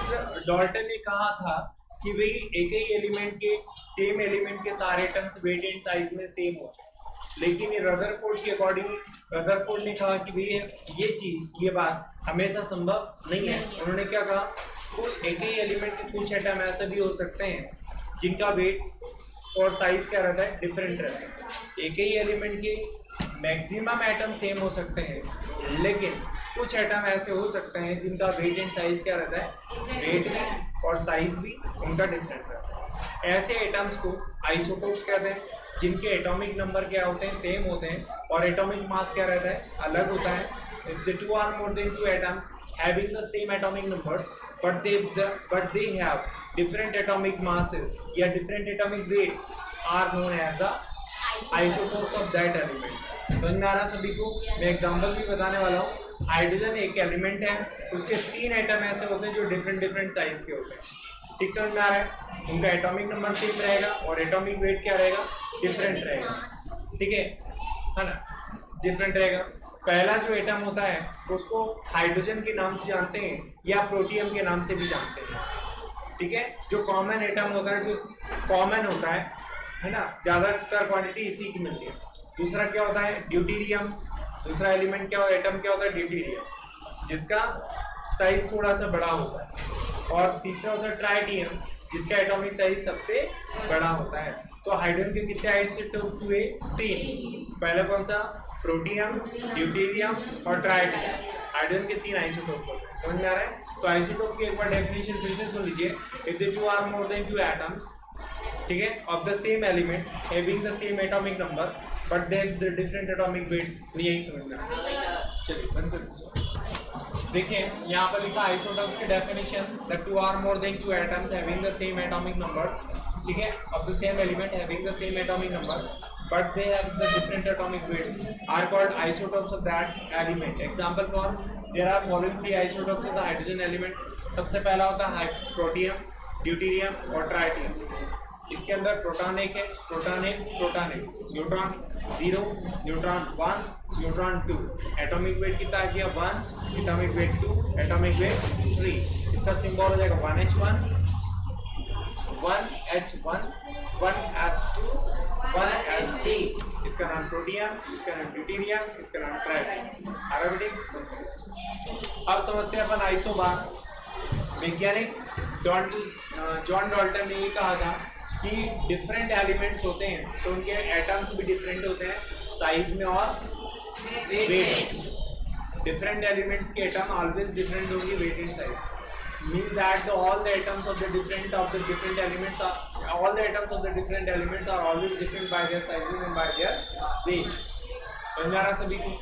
Charles Dalton ने कहा था कि भाई एक ही एलिमेंट के सेम एलिमेंट के सारे एटम्स वेट एंड साइज में सेम होते हैं, लेकिन ये रदरफोर्ड के अकॉर्डिंग रदरफोर्ड ने कहा कि भाई ये चीज ये बात हमेशा संभव नहीं है। उन्होंने क्या कहा, कोई एक ही एलिमेंट के कुछ एटम ऐसे भी हो सकते हैं जिनका वेट और साइज क्या रहता है, डिफरेंट रहता है। एक ही एलिमेंट के मैक्सिमम एटम सेम हो सकते हैं, लेकिन कुछ एटम ऐसे हो सकते हैं जिनका वेट एंड साइज क्या रहता है, वेट भी और साइज भी उनका डिफरेंट रहता है। ऐसे एटम्स को आइसोटोप्स कहते हैं, जिनके एटॉमिक नंबर क्या होते हैं, सेम होते हैं, और एटॉमिक मास क्या रहता है, अलग होता है। If the two are more than two atoms having the same atomic numbers, but they have different atomic masses या different atomic weight are known as the isotopes of that element। समझ में आ रहा सभी को? मैं एग्जांपल भी बताने वाला हूँ। हाइड्रोजन एक एलिमेंट है, उसके 3 एटम ऐसे होते हैं जो डिफरेंट साइज के होते हैं। ठीक समझ में आ रहा है? उनका एटॉमिक नंबर सेम रहेगा और एटॉमिक वेट क्या रहेगा, डिफरेंट रहेगा। ठीक है ना, डिफरेंट रहेगा। पहला जो एटम होता है उसको हाइड्रोजन के नाम से जानते हैं या प्रोटियम के नाम से भी जानते हैं। ठीक है, जो कॉमन एटम होता है, जो कॉमन होता है ना, ज्यादातर क्वांटिटी इसी की मिलती है। दूसरा क्या होता है, ड्यूटेरियम। दूसरा एलिमेंट क्या होता है, एटम क्या होता है, ड्यूटेरियम, जिसका साइज थोड़ा सा बड़ा होता है। और तीसरा होता है ट्राइटियम, जिसका एटॉमिक साइज सबसे बड़ा होता है। तो हाइड्रोजन के कितने आइसोटोप हुए, 3। पहला कौन सा, प्रोटियम, ड्यूटेरियम और ट्राइटियम। हाइड्रोजन के 3 आइसोटोप होते हैं। समझ में आ रहा है? तो आइसोटोप की एक बार डेफिनेशन फिर से सुन लीजिए। If the two or more than 2 atoms, ठीक है, of the same element having the same atomic number but they have the different atomic weights. यही समझ में आ रहा है? चलिए बंद कर दीजिए। देखिए यहाँ पर लिखा आइसोटोप्स की definition, the two or more than 2 atoms having the same atomic numbers, ठीक है, of the same element having the same atomic number but they have the different atomic weights are called isotopes of that element। example for there are following 3 isotopes of the hydrogen element। सबसे पहला होता है protium, deuterium और tritium. इसके अंदर proton एक है, proton एक, प्रोटॉन एक, neutron 0, neutron 1, neutron 2। Atomic weight कितना आ गया, 1, एटॉमिक वेट 2, एटॉमिक वेट 3। इसका सिंबल हो जाएगा 1H1, 1H1, 1S2, 1S3। इसका नाम प्रोटियम, इसका नाम ड्यूटेरियम, इसका नाम ट्राइटियम। अब समझते हैं अपन आइसोबार। वैज्ञानिक जॉन डॉल्टन ने ये कहा था कि डिफरेंट एलिमेंट्स होते हैं तो उनके एटम्स भी डिफरेंट होते हैं साइज में और वेट। डिफरेंट एलिमेंट्स के एटम ऑलवेज डिफरेंट होंगे weight and size. means that all the atoms of the different elements are always different by their sizes and by their weight। समझ आ रहा सभी को?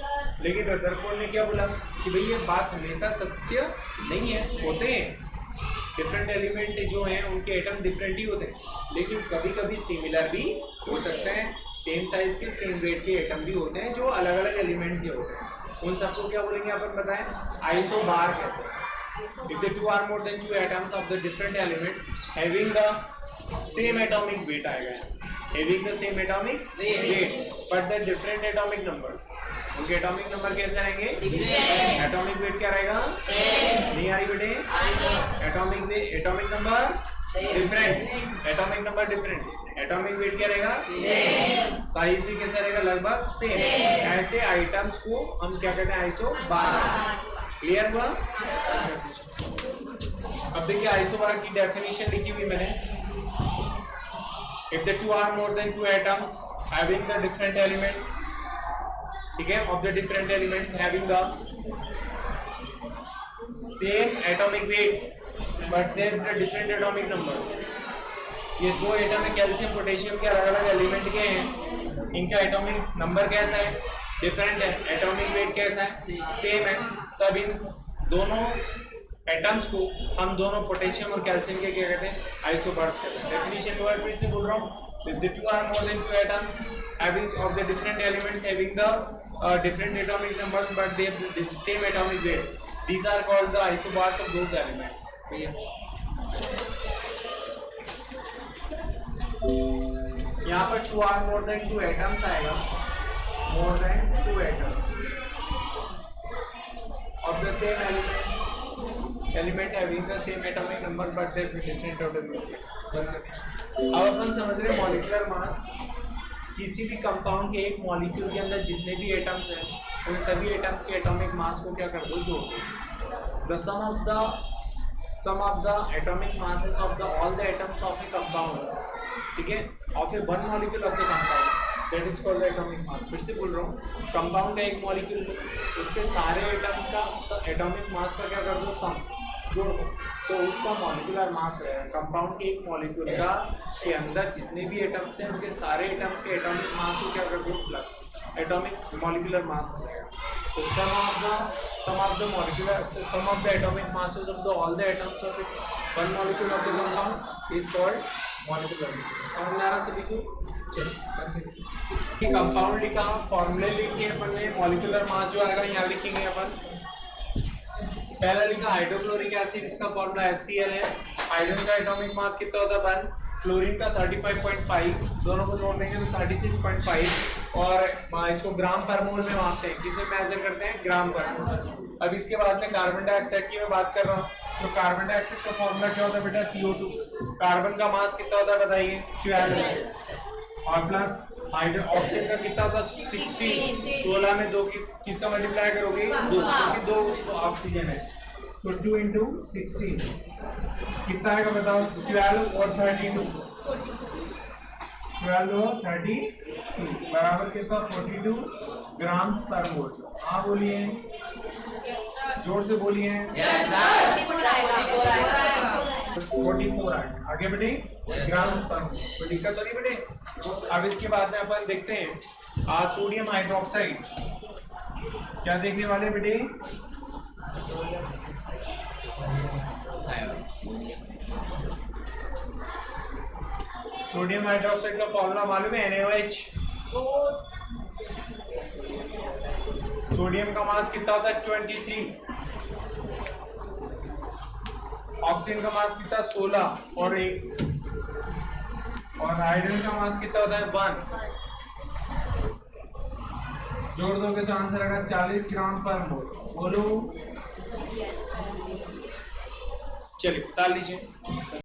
लेकिन रदरफोर्ड ने क्या बोला कि भाई ये बात हमेशा सत्य नहीं है, होते हैं डिफरेंट एलिमेंट जो हैं उनके एटम डिफरेंट ही होते हैं, लेकिन कभी कभी सिमिलर भी हो सकते हैं। सेम साइज के सेम वेट के एटम भी होते हैं जो अलग अलग एलिमेंट के होते हैं। उन सबको क्या बोलेंगे अपन बताएं, आइसोबार कहते हैं। If the two are more than 2 atoms of the different elements having the same atomic weight आएगा, having the same atomic weight but the different atomic numbers, उनके एटॉमिक नंबर कैसे रहेंगे, एटॉमिक वेट क्या रहेगा, नहीं आ रही बेटे, atomic number different, atomic number different, atomic weight क्या रहेगा, साइज भी कैसा रहेगा, लगभग सेम। ऐसे आइटम्स को हम क्या कहते हैं, आइसोबार। क्लियर हुआ? अब देखिए आइसोबार की डेफिनेशन लिखी हुई मैंने। If the two or more than 2 atoms having the different elements, ठीक है, of the different elements having the same atomic weight but they have the different atomic numbers. ये 2 एटम है, कैल्शियम पोटेशियम के अलग अलग एलिमेंट के हैं, इनका एटॉमिक नंबर कैसा है, डिफरेंट है, एटॉमिक वेट कैसा है, सेम है, तब इन दोनों एटम्स को हम दोनों पोटेशियम और कैल्शियम के क्या कहते हैं, आइसोबार्स कहते हैं। डेफिनेशन को फिर से बोल रहा हूँ, if the two are more than 2 atoms having of the different elements having the different atomic numbers but they have the same atomic weights, these are called the isobars of those elements। यहाँ पर 2 are more than 2 atoms आएगा, more than 2 atoms of the same element element having the same atomic number but their different atomic. अब अपन समझ रहे molecular mass, किसी भी compound के एक मॉलिक्यूल के अंदर जितने भी एटम्स हैं उन सभी एटम्स के एटॉमिक मास को क्या कर दो, जोड़ दो। The sum of the atomic masses of the all the atoms of a compound, ठीक है, of a one molecule of the compound, that is called the atomic mass। फिर से बोल रहा हूँ, कंपाउंड का एक मॉलिक्यूल उसके सारे एटम्स का एटॉमिक मास का क्या कर दो, सम जोड़ दो, तो उसका मॉलिक्यूलर मास रहेगा। कंपाउंड के एक मॉलिक्यूल का के अंदर जितने भी एटम्स हैं उनके सारे एटम्स के एटॉमिक मास को क्या कर दो, प्लस एटॉमिक मॉलिक्यूलर मास रहेगा। तो sum of the atomic masses of the all the atoms of one molecule of the compound is called molecular mass। समझ में आ रहा सभी को? चलिए कंपाउंड लिखा, फॉर्मूले लिखे अपन ने, मॉलिक्यूलर मास जो आएगा यहाँ लिखेंगे अपन। पहला लिखा हाइड्रोक्लोरिक एसिड, इसका फॉर्मूला HCl है। हाइड्रोजन का एटॉमिक मास कितना होता है 1, क्लोरीन का 35.5, दोनों को जोड़ देंगे तो 36.5, और इसको ग्राम पर मोल में मापते हैं। किसे मेजर करते हैं, ग्राम पर मोल। अब इसके बाद में कार्बन डाइऑक्साइड की मैं बात कर रहा हूँ, तो कार्बन डाइऑक्साइड का फॉर्मूला क्या होता है बेटा, CO2। कार्बन का मास कितना होता है बताइए, 12, और प्लस ऑक्सीजन का कितना होता है 16, 16 में 2 किसका मल्टीप्लाई करोगे, 2, क्योंकि 2 ऑक्सीजन है, तो 2 into 16 कितना आएगा बताओ, 12 और 32, 12 और 32 बराबर कितना, 42 ग्राम्स पर मोल। हाँ बोलिए, जोर से बोलिए। 44 आगे बढ़े, ग्राम्स पर मोल, कोई दिक्कत तो नहीं बेटे। अब इसके बाद में अपन देखते हैं सोडियम हाइड्रोक्साइड, क्या देखने वाले बेटे, सोडियम हाइड्रोक्साइड का फॉर्मूला मालूम है, NaOH। सोडियम का मास कितना होता है 23, ऑक्सीजन का मास कितना 16 और 1, और हाइड्रोजन का मास कितना होता है 1। जोड़ दोगे तो आंसर आएगा 40 ग्राम पर मोल। बोलो, चलिए डाल लीजिए।